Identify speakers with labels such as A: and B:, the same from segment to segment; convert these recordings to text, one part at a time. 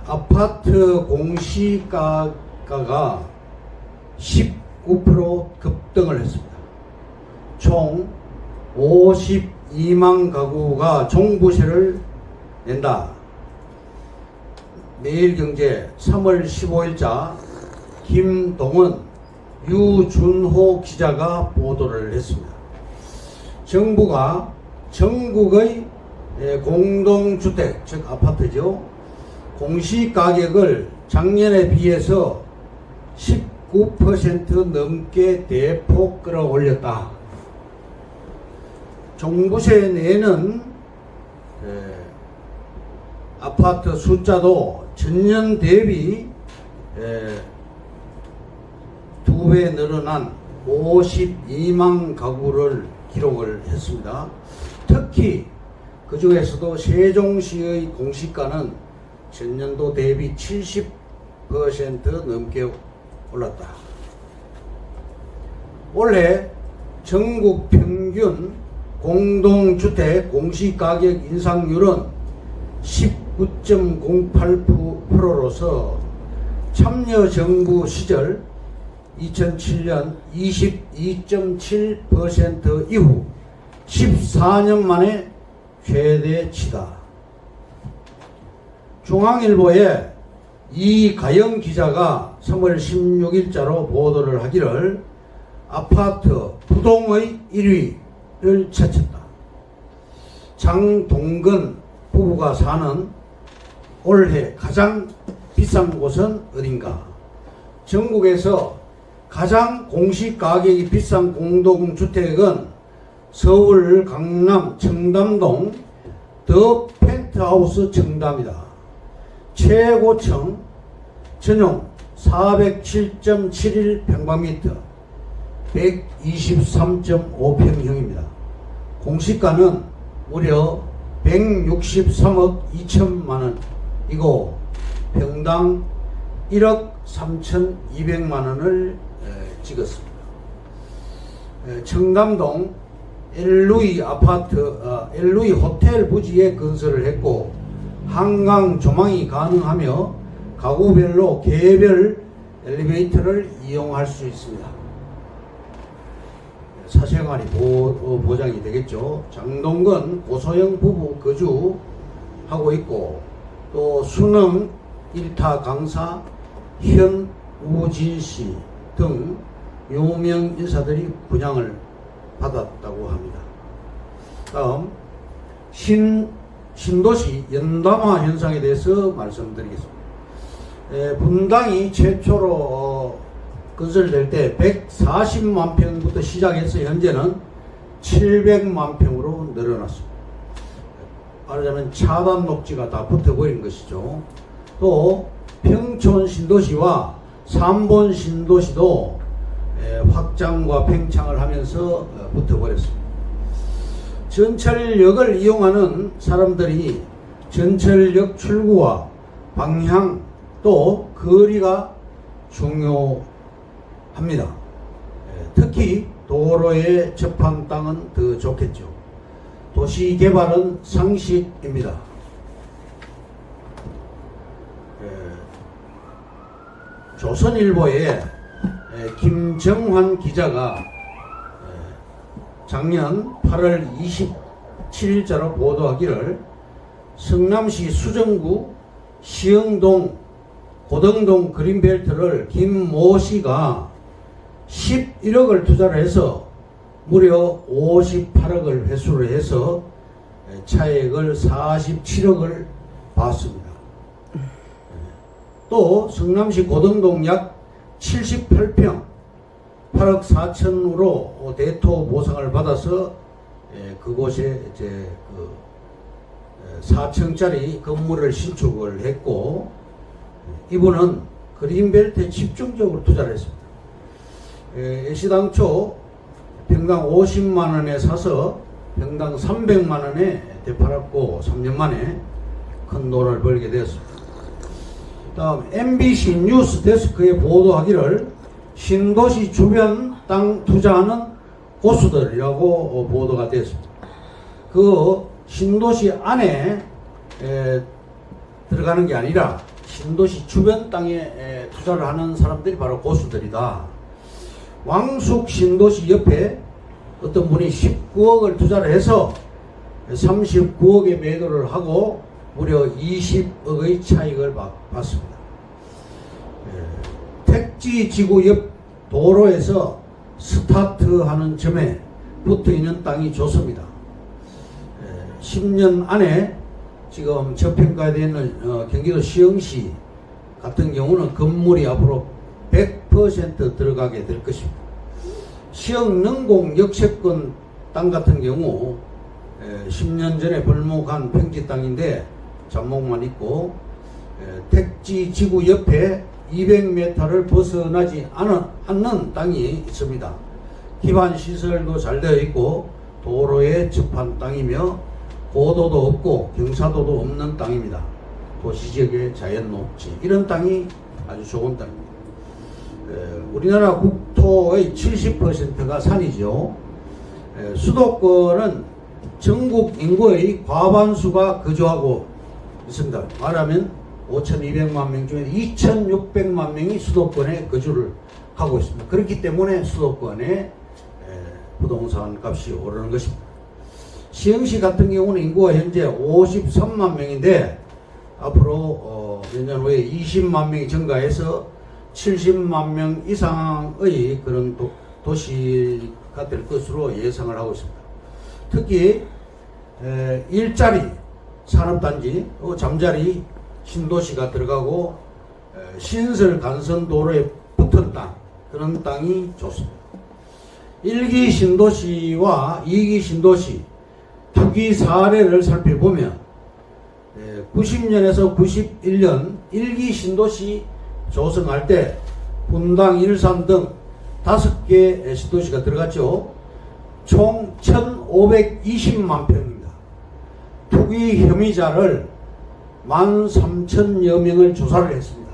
A: 아파트 공시가가 19% 급등을 했습니다. 총 52만 가구가 종부세를 낸다. 매일경제 3월 15일자 김동원, 유준호 기자가 보도를 했습니다. 정부가 전국의 공동주택, 즉 아파트죠, 공시가격을 작년에 비해서 19% 넘게 대폭 끌어올렸다. 종부세 내는 아파트 숫자도 전년 대비 2배 늘어난 52만 가구를 기록을 했습니다. 특히 그 중에서도 세종시의 공시가는 전년도 대비 70% 넘게 올랐다. 올해 전국 평균 공동주택 공시가격 인상률은 19.08%로서 참여정부 시절 2007년 22.7% 이후 14년 만에 최대치다. 중앙일보에 이가영 기자가 3월 16일자로 보도를 하기를 아파트 부동의 1위를 차쳤다. 장동건 부부가 사는 올해 가장 비싼 곳은 어딘가? 전국에서 가장 공시가격이 비싼 공동주택은 서울 강남 청담동 더 펜트하우스 청담이다. 최고층 전용 407.71평방미터 123.5평형입니다. 공시가는 무려 163억 2천만원이고 평당 1억 3,200만원을 찍었습니다. 청담동 LV 아파트, LV 호텔 부지에 건설을 했고 한강 조망이 가능하며 가구별로 개별 엘리베이터를 이용할 수 있습니다. 사생활이 보장이 되겠죠. 장동건 고소영 부부 거주하고 있고 또 수능 1타 강사 현우진씨 등 유명 인사들이 분양을 받았다고 합니다. 다음 신도시 연담화 현상에 대해서 말씀드리겠습니다. 분당이 최초로 건설될 때 140만 평부터 시작해서 현재는 700만 평으로 늘어났습니다. 말하자면 차단 녹지가 다 붙어버린 것이죠. 또 평촌 신도시와 삼본 신도시도 확장과 팽창을 하면서 붙어버렸습니다. 전철역을 이용하는 사람들이 전철역 출구와 방향 또 거리가 중요합니다. 특히 도로에 접한 땅은 더 좋겠죠. 도시개발은 상식입니다. 조선일보에 김정환 기자가 작년 8월 27일자로 보도하기를 성남시 수정구 시흥동 고등동 그린벨트를 김모 씨가 11억을 투자를 해서 무려 58억을 회수를 해서 차액을 47억을 받습니다. 또 성남시 고등동 약 78평 8억 4천으로 대토 보상을 받아서 그곳에 이제 4층짜리 건물을 신축을 했고 이분은 그린벨트에 집중적으로 투자를 했습니다. 시당초 평당 50만원에 사서 평당 300만원에 되팔았고 3년 만에 큰 돈을 벌게 되었습니다. 다음 MBC 뉴스 데스크에 보도하기를 신도시 주변 땅 투자하는 고수들이라고 보도가 되었습니다. 그 신도시 안에 들어가는 게 아니라 신도시 주변 땅에 투자를 하는 사람들이 바로 고수들이다. 왕숙 신도시 옆에 어떤 분이 19억을 투자를 해서 39억에 매도를 하고 무려 20억의 차익을 받습니다. 택지지구 옆 도로에서 스타트하는 점에 붙어있는 땅이 좋습니다. 10년 안에 지금 저평가되는 경기도 시흥시 같은 경우는 건물이 앞으로 100% 들어가게 될 것입니다. 시흥 능공 역세권 땅 같은 경우 10년 전에 벌목한 평지 땅인데 잔목만 있고 택지 지구 옆에 200m를 벗어나지 않는 땅이 있습니다. 기반 시설도 잘 되어 있고 도로에 접한 땅이며 고도도 없고 경사도도 없는 땅입니다. 도시지역의 자연 녹지 이런 땅이 아주 좋은 땅입니다. 우리나라 국토의 70%가 산이죠. 수도권은 전국 인구의 과반수가 거주하고 있습니다. 말하면 5,200만 명 중에 2,600만 명이 수도권에 거주를 하고 있습니다. 그렇기 때문에 수도권에 부동산 값이 오르는 것입니다. 시흥시 같은 경우는 인구가 현재 53만 명인데 앞으로 몇 년 후에 20만 명이 증가해서 70만 명 이상의 그런 도시가 될 것으로 예상을 하고 있습니다. 특히 일자리 산업단지, 잠자리 신도시가 들어가고 신설 간선도로에 붙은 땅, 그런 땅이 좋습니다. 1기 신도시와 2기 신도시 투기 사례를 살펴보면 90년에서 91년 1기 신도시 조성할 때 분당, 일산 등 5개 신도시가 들어갔죠. 총 1,520만 평입니다. 투기 혐의자를 13,000여 명을 조사를 했습니다.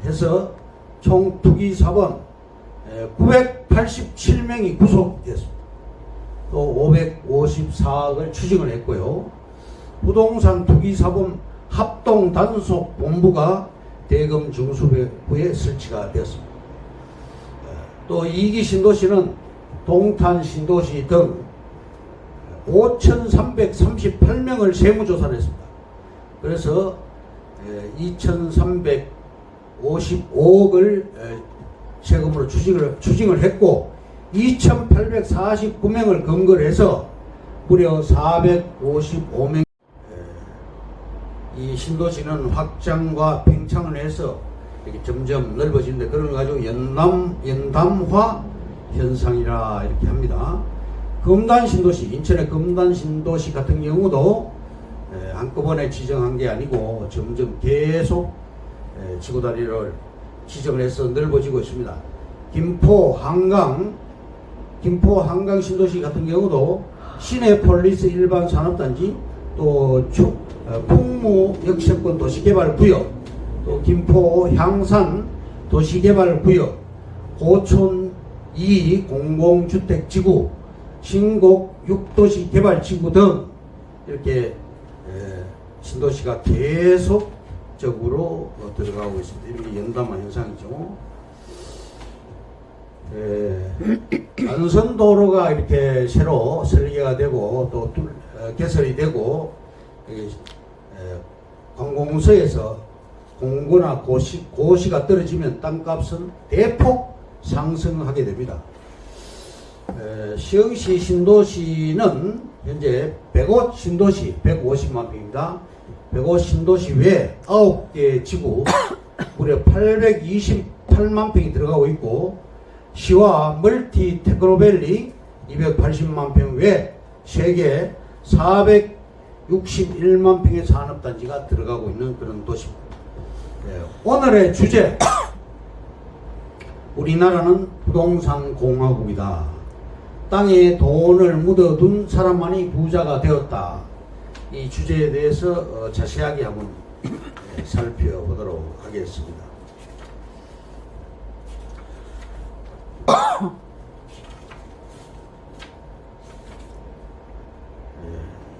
A: 해서 총 투기 사범 987명이 구속됐습니다. 또 554억을 추징을 했고요. 부동산 투기 사범 합동 단속 본부가 대검 중수부에 설치가 되었습니다. 또 2기 신도시는 동탄 신도시 등 5,338명을 세무조사를 했습니다. 그래서 2,355억을 세금으로 추징을 했고 2,849명을 검거를 해서 무려 455명. 이 신도시는 확장과 팽창을 해서 이렇게 점점 넓어지는데 그런 걸 가지고 연담화 현상이라 이렇게 합니다. 금단 신도시, 인천의 금단 신도시 같은 경우도 한꺼번에 지정한 게 아니고 점점 계속 지구다리를 지정을 해서 넓어지고 있습니다. 김포 한강 신도시 같은 경우도 시내폴리스 일반 산업단지, 또 풍무 역세권 도시개발구역, 또 김포 향산 도시개발구역, 고촌 2 공공주택지구, 신곡 6도시 개발지구 등 이렇게 신도시가 계속적으로 들어가고 있습니다. 이렇게 연담화 현상이죠. 안선도로가 이렇게 새로 설계가 되고 또 개설이 되고 관공서에서 공고나 고시가 떨어지면 땅값은 대폭 상승하게 됩니다. 시흥시 신도시는 현재 105 신도시 150만 평입니다. 105 신도시 외에 9개 지구 무려 828만 평이 들어가고 있고, 시와 멀티 테크노밸리 280만 평 외에 세계 461만 평의 산업단지가 들어가고 있는 그런 도시입니다. 오늘의 주제, 우리나라는 부동산 공화국이다. 땅에 돈을 묻어둔 사람만이 부자가 되었다. 이 주제에 대해서 자세하게 한번 살펴보도록 하겠습니다.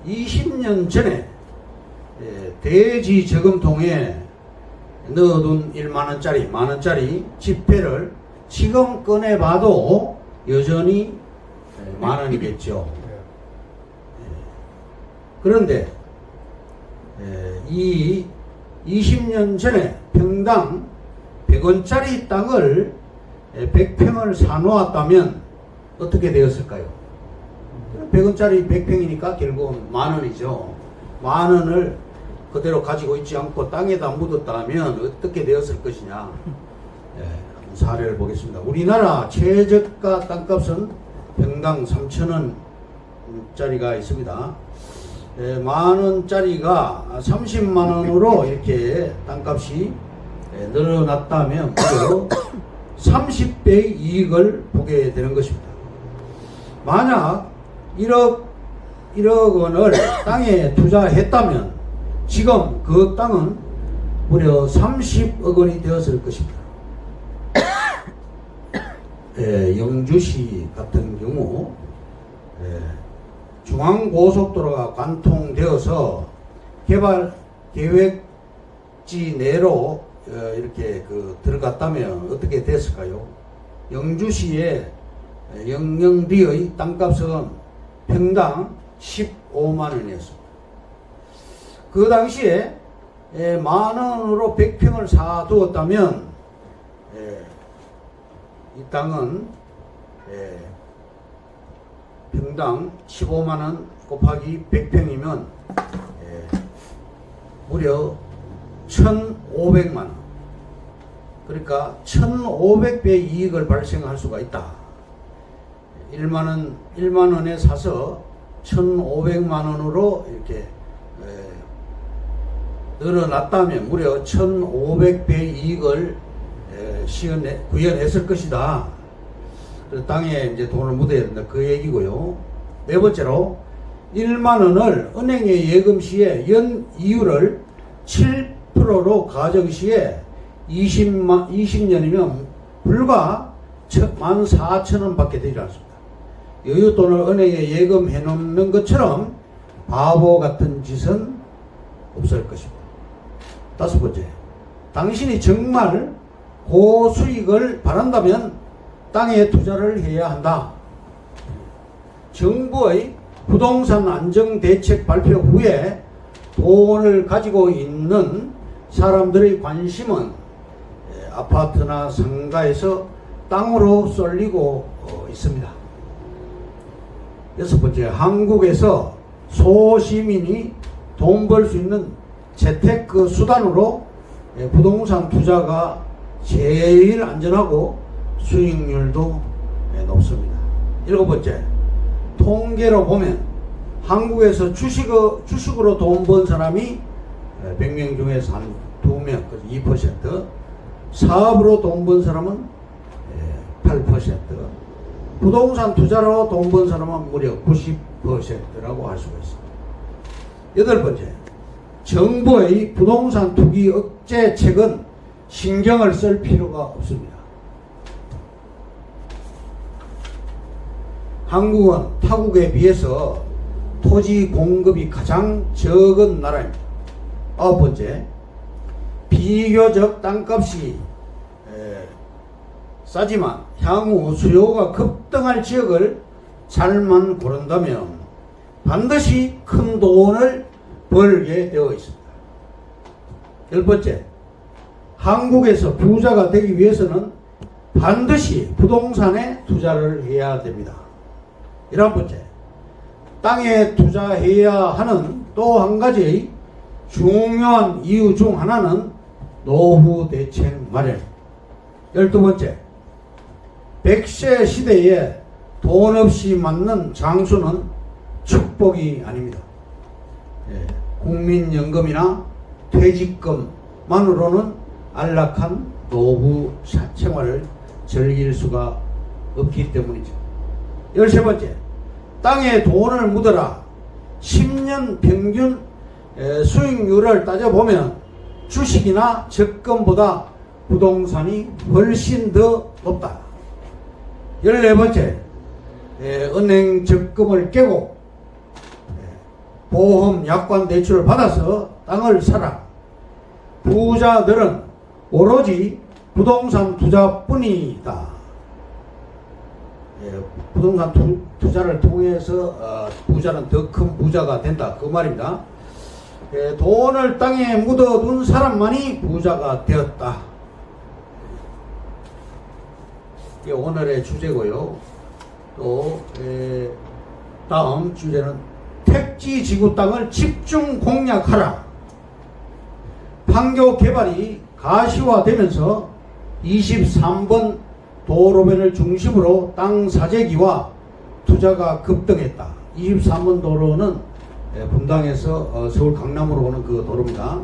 A: 20년 전에 대지 저금통에 넣어둔 1만원짜리, 만원짜리 지폐를 지금 꺼내봐도 여전히 만원이겠죠. 그런데 이 20년 전에 평당 100원짜리 땅을 100평을 사놓았다면 어떻게 되었을까요? 100원짜리 100평이니까 결국은 만원이죠. 만원을 그대로 가지고 있지 않고 땅에다 묻었다면 어떻게 되었을 것이냐. 한번 사례를 보겠습니다. 우리나라 최저가 땅값은 평당 3,000원짜리가 있습니다. 만원짜리가 30만원으로 이렇게 땅값이 늘어났다면 무려 30배의 이익을 보게 되는 것입니다. 만약 1억 원을 땅에 투자했다면 지금 그 땅은 무려 30억 원이 되었을 것입니다. 영주시 같은 경우 중앙고속도로가 관통되어서 개발 계획지 내로 이렇게 들어갔다면 어떻게 됐을까요? 영주시의 영영리의 땅값은 평당 15만원이었습니다. 그 당시에 만원으로 100평을 사두었다면 이 땅은 평당 15만원 곱하기 100평이면 무려 1,500만원, 그러니까 1,500배 이익을 발생할 수가 있다. 1만원에 사서 1,500만원으로 이렇게 늘어났다면 무려 1,500배 이익을 구현했을 것이다. 땅에 이제 돈을 묻어야 된다. 그 얘기고요. 네 번째로 1만원을 은행에 예금 시에 연 이율을 7%로 가정 시에 20년이면 불과 14,000원 밖에 되지 않습니다. 여윳돈을 은행에 예금해 놓는 것처럼 바보 같은 짓은 없을 것입니다. 다섯 번째, 당신이 정말 고수익을 바란다면 땅에 투자를 해야 한다. 정부의 부동산 안정대책 발표 후에 돈을 가지고 있는 사람들의 관심은 아파트나 상가에서 땅으로 쏠리고 있습니다. 여섯 번째, 한국에서 소시민이 돈 벌 수 있는 재테크 수단으로 부동산 투자가 제일 안전하고 수익률도 높습니다. 일곱 번째, 통계로 보면 한국에서 주식으로 돈 번 사람이 100명 중에서 한 2명, 2%, 사업으로 돈 번 사람은 8%, 부동산 투자로 돈 번 사람은 무려 90%라고 할 수가 있습니다. 여덟 번째, 정부의 부동산 투기 억제책은 신경을 쓸 필요가 없습니다. 한국은 타국에 비해서 토지 공급이 가장 적은 나라입니다. 아홉 번째, 비교적 땅값이 싸지만 향후 수요가 급등할 지역을 잘만 고른다면 반드시 큰 돈을 벌게 되어 있습니다. 열 번째, 한국에서 부자가 되기 위해서는 반드시 부동산에 투자를 해야 됩니다. 11번째, 땅에 투자해야 하는 또 한 가지의 중요한 이유 중 하나는 노후 대책 마련. 12번째, 100세 시대에 돈 없이 맞는 장수는 축복이 아닙니다. 국민연금이나 퇴직금만으로는 안락한 노후 생활을 즐길 수가 없기 때문이죠. 13번째, 땅에 돈을 묻어라. 10년 평균 수익률을 따져보면 주식이나 적금보다 부동산이 훨씬 더 높다. 14번째, 은행 적금을 깨고 보험 약관 대출을 받아서 땅을 사라. 부자들은 오로지 부동산 투자뿐이다. 예, 부동산 투자를 통해서 부자는 더 큰 부자가 된다. 그 말입니다. 예, 돈을 땅에 묻어둔 사람만이 부자가 되었다. 이게 오늘의 주제고요. 또 다음 주제는 택지 지구 땅을 집중 공략하라. 판교 개발이 가시화되면서 23번 도로변을 중심으로 땅 사재기와 투자가 급등했다. 23번 도로는 분당에서 서울 강남으로 오는 그 도로입니다.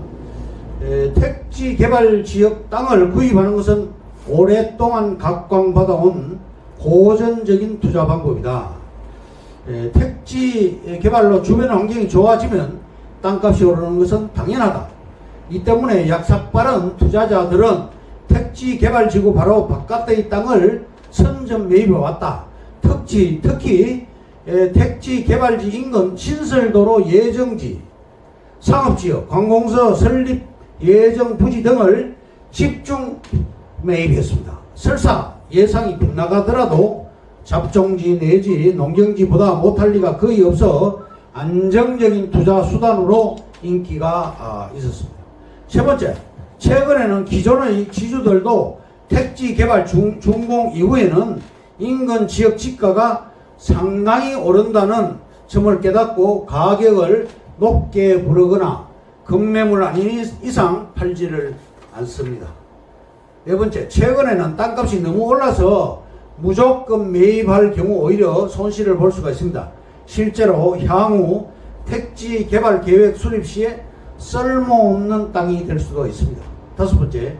A: 택지 개발 지역 땅을 구입하는 것은 오랫동안 각광받아온 고전적인 투자 방법이다. 택지 개발로 주변 환경이 좋아지면 땅값이 오르는 것은 당연하다. 이 때문에 약삭빠른 투자자들은 택지 개발지구 바로 바깥의 땅을 선점 매입해왔다. 특히 택지 개발지 인근 신설도로 예정지, 상업지역, 관공서 설립 예정 부지 등을 집중 매입했습니다. 설사 예상이 빗나가더라도 잡종지 내지 농경지보다 못할 리가 거의 없어 안정적인 투자 수단으로 인기가 있었습니다. 세 번째, 최근에는 기존의 지주들도 택지 개발 준공 이후에는 인근 지역 지가가 상당히 오른다는 점을 깨닫고 가격을 높게 부르거나 급매물 아닌 이상 팔지를 않습니다. 네 번째, 최근에는 땅값이 너무 올라서 무조건 매입할 경우 오히려 손실을 볼 수가 있습니다. 실제로 향후 택지 개발 계획 수립 시에 쓸모없는 땅이 될 수도 있습니다. 다섯 번째,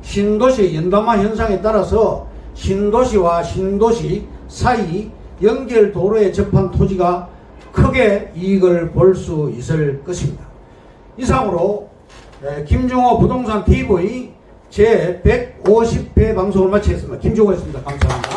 A: 신도시 연담화 현상에 따라서 신도시와 신도시 사이 연결 도로에 접한 토지가 크게 이익을 볼 수 있을 것입니다. 이상으로 김종호 부동산 TV 제 150회 방송을 마치겠습니다. 김종호였습니다. 감사합니다.